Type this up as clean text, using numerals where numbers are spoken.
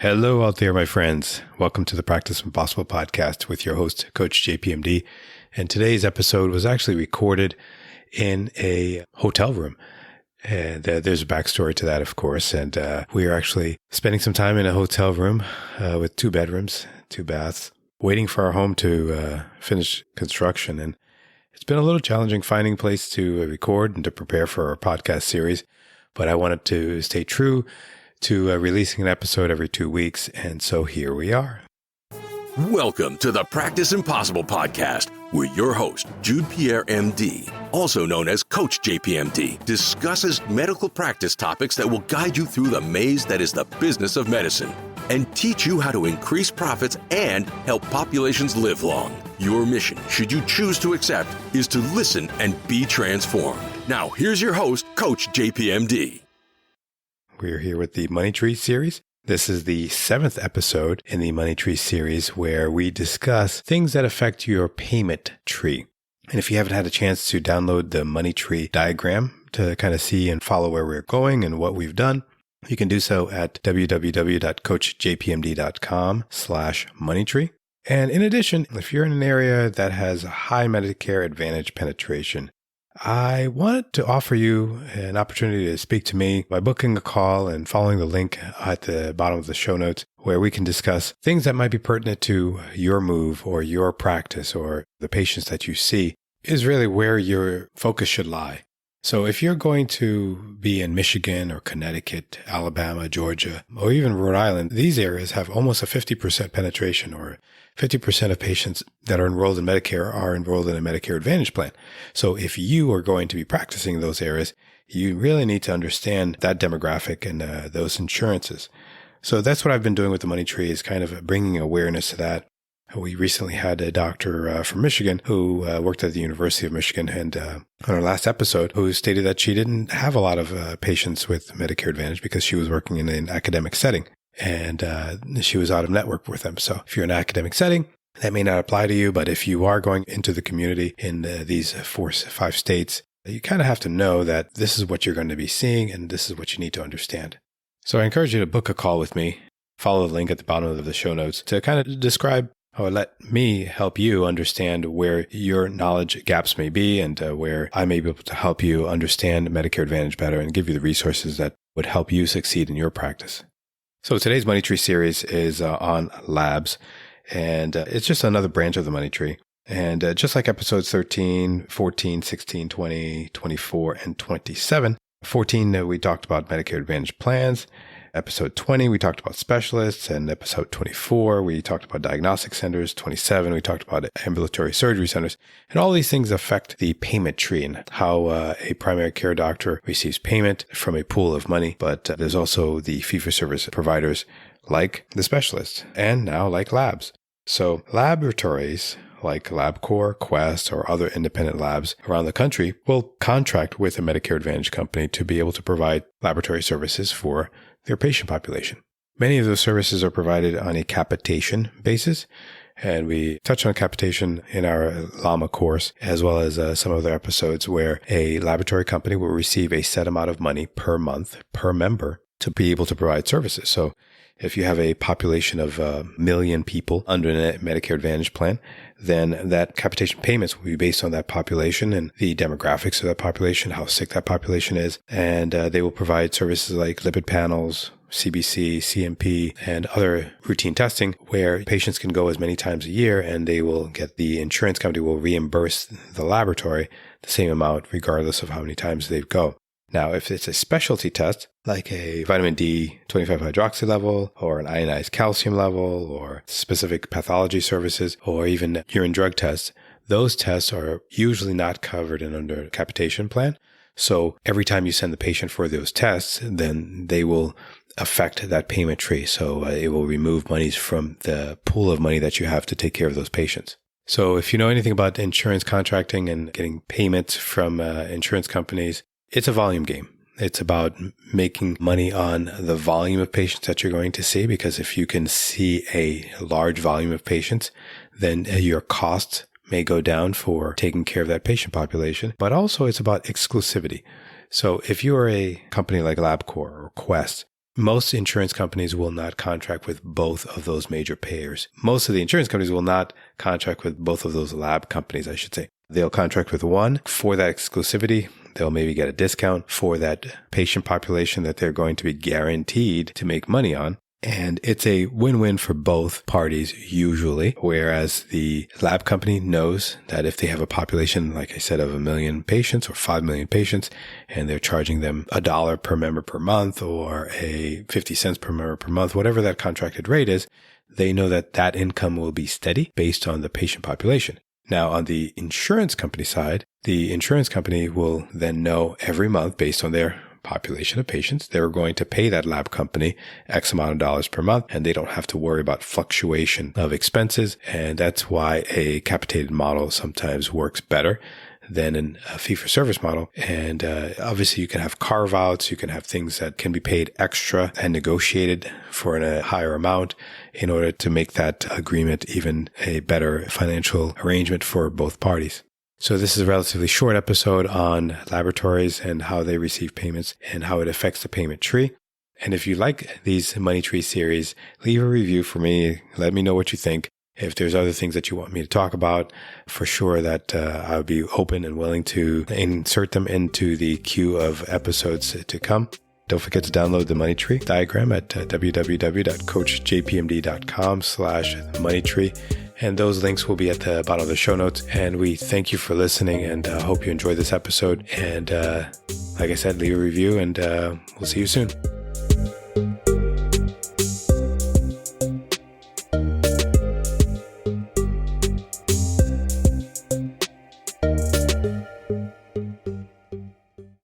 Hello out there, my friends. Welcome to the Practice Impossible podcast with your host, Coach JPMD. And today's episode was actually recorded in a hotel room. And there's a backstory to that, of course. And we are actually spending some time in a hotel room with 2 bedrooms, 2 baths, waiting for our home to finish construction. And it's been a little challenging finding a place to record and to prepare for our podcast series. But I wanted to stay true to releasing an episode every 2 weeks. And so here we are. Welcome to the Practice Impossible podcast, where your host, Jude Pierre, MD, also known as Coach JPMD, discusses medical practice topics that will guide you through the maze that is the business of medicine and teach you how to increase profits and help populations live long. Your mission, should you choose to accept, is to listen and be transformed. Now, here's your host, Coach JPMD. We're here with the Money Tree series. This is the 7th episode in the Money Tree series where we discuss things that affect your payment tree. And if you haven't had a chance to download the Money Tree diagram to kind of see and follow where we're going and what we've done, you can do so at www.coachjpmd.com/moneytree. And in addition, if you're in an area that has a high Medicare Advantage penetration, I wanted to offer you an opportunity to speak to me by booking a call and following the link at the bottom of the show notes where we can discuss things that might be pertinent to your move or your practice or the patients that you see is really where your focus should lie. So if you're going to be in Michigan or Connecticut, Alabama, Georgia, or even Rhode Island, these areas have almost a 50% penetration, or 50% of patients that are enrolled in Medicare are enrolled in a Medicare Advantage plan. So if you are going to be practicing in those areas, you really need to understand that demographic and those insurances. So that's what I've been doing with the Money Tree, is kind of bringing awareness to that. We recently had a doctor from Michigan who worked at the University of Michigan, and on our last episode, who stated that she didn't have a lot of patients with Medicare Advantage because she was working in an academic setting, and she was out of network with them. So if you're in an academic setting, that may not apply to you, but if you are going into the community in these 4-5 states, you kind of have to know that this is what you're going to be seeing, and this is what you need to understand. So I encourage you to book a call with me. Follow the link at the bottom of the show notes to kind of describe or let me help you understand where your knowledge gaps may be and where I may be able to help you understand Medicare Advantage better and give you the resources that would help you succeed in your practice. So today's Money Tree series is on labs, and it's just another branch of the Money Tree. And just like episodes 13, 14, 16, 20, 24, and 27, 14, we talked about Medicare Advantage plans. Episode 20, we talked about specialists, and episode 24, we talked about diagnostic centers. 27, we talked about ambulatory surgery centers. And all these things affect the payment tree and how a primary care doctor receives payment from a pool of money. But there's also the fee-for-service providers like the specialists and now like labs. So laboratories like LabCorp, Quest, or other independent labs around the country will contract with a Medicare Advantage company to be able to provide laboratory services for their patient population. Many of those services are provided on a capitation basis, and we touch on capitation in our LAMA course, as well as some other episodes where a laboratory company will receive a set amount of money per month per member to be able to provide services. So if you have a population of 1 million people under a Medicare Advantage plan, then that capitation payments will be based on that population and the demographics of that population, how sick that population is. And they will provide services like lipid panels, CBC, CMP, and other routine testing where patients can go as many times a year, and they will get, the insurance company will reimburse the laboratory the same amount regardless of how many times they go. Now, if it's a specialty test, like a vitamin D 25-hydroxy level, or an ionized calcium level, or specific pathology services, or even urine drug tests, those tests are usually not covered in under a capitation plan. So every time you send the patient for those tests, then they will affect that payment tree. So it will remove monies from the pool of money that you have to take care of those patients. So if you know anything about insurance contracting and getting payments from insurance companies, it's a volume game. It's about making money on the volume of patients that you're going to see, because if you can see a large volume of patients, then your costs may go down for taking care of that patient population. But also it's about exclusivity. So if you are a company like LabCorp or Quest, Most insurance companies will not contract with both of those major payers. Most of the insurance companies will not contract with both of those lab companies, I should say. They'll contract with one for that exclusivity. They'll maybe get a discount for that patient population that they're going to be guaranteed to make money on. And it's a win-win for both parties usually, whereas the lab company knows that if they have a population, like I said, of 1 million patients or 5 million patients, and they're charging them $1 per member per month or a 50 cents per member per month, whatever that contracted rate is, they know that that income will be steady based on the patient population. Now, on the insurance company side, the insurance company will then know every month based on their population of patients, they're going to pay that lab company X amount of dollars per month, and they don't have to worry about fluctuation of expenses. And that's why a capitated model sometimes works better than a fee-for-service model. And obviously, you can have carve-outs, you can have things that can be paid extra and negotiated for a higher amount in order to make that agreement even a better financial arrangement for both parties. So this is a relatively short episode on laboratories and how they receive payments and how it affects the payment tree. And if you like these money tree series, leave a review for me. Let me know what you think. If there's other things that you want me to talk about, for sure that I'll be open and willing to insert them into the queue of episodes to come. Don't forget to download the money tree diagram at www.coachjpmd.com/moneytree. And those links will be at the bottom of the show notes. And we thank you for listening and hope you enjoyed this episode. And like I said, leave a review and we'll see you soon.